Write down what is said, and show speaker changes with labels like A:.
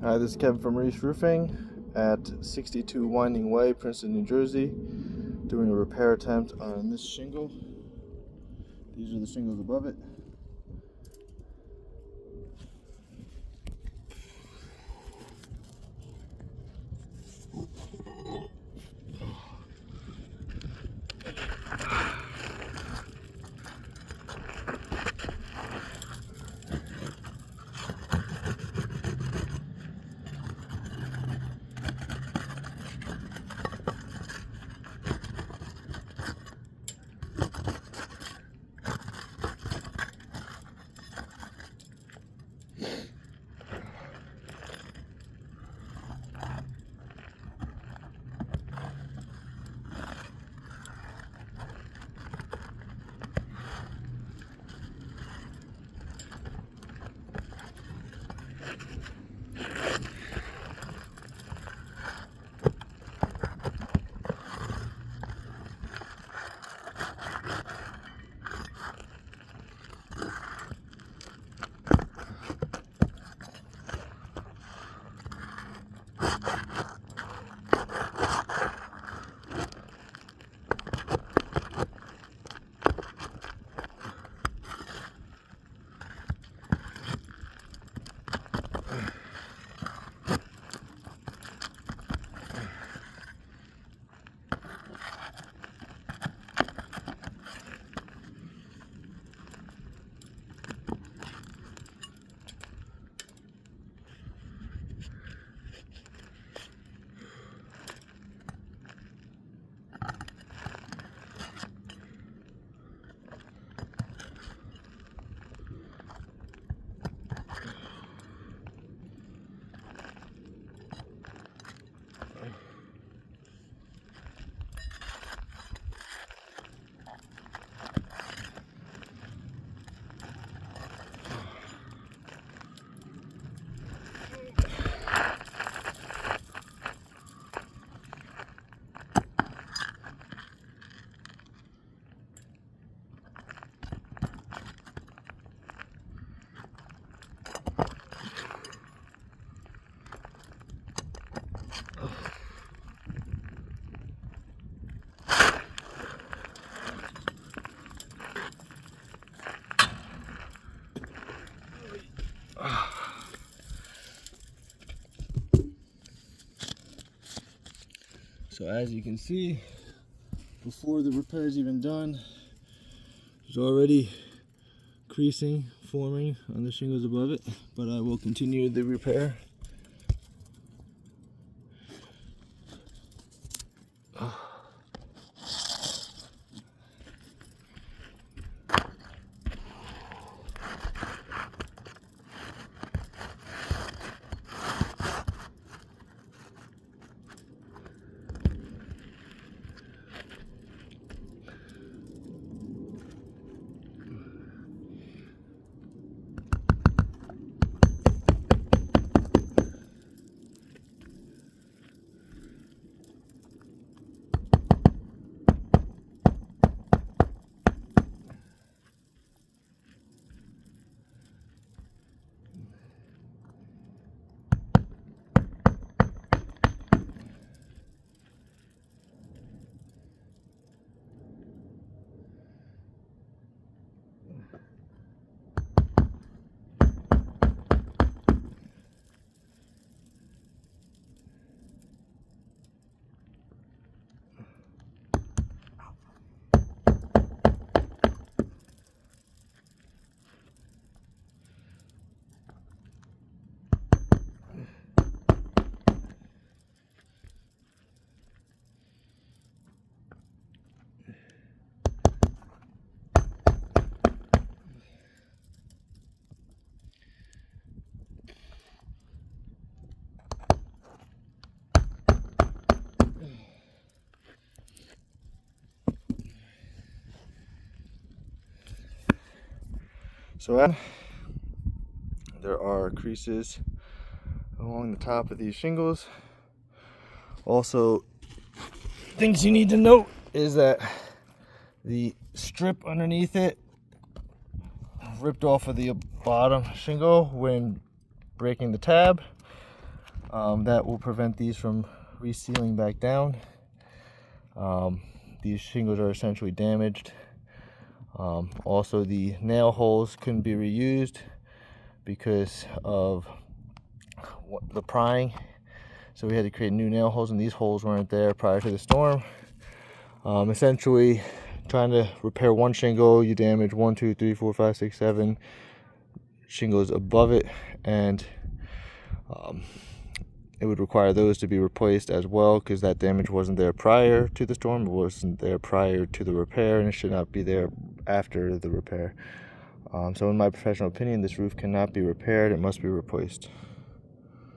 A: Hi, this is Kevin from Reese Roofing at 62 Winding Way, Princeton, New Jersey, doing a repair attempt on this shingle. These are the shingles above it. So as you can see, before the repair is even done, there's already creasing forming on the shingles above it, but I will continue the repair. So there are creases along the top of these shingles. Also, things you need to note is that the strip underneath it ripped off of the bottom shingle when breaking the tab. That will prevent these from resealing back down. These shingles are essentially damaged. Also, the nail holes couldn't be reused because of the prying, so we had to create new nail holes, and these holes weren't there prior to the storm. Essentially, trying to repair one shingle, you damage 1, 2, 3, 4, 5, 6, 7 shingles above it, and it would require those to be replaced as well, because that damage wasn't there prior to the storm, it wasn't there prior to the repair, and it should not be there after the repair. So in my professional opinion, this roof cannot be repaired, it must be replaced.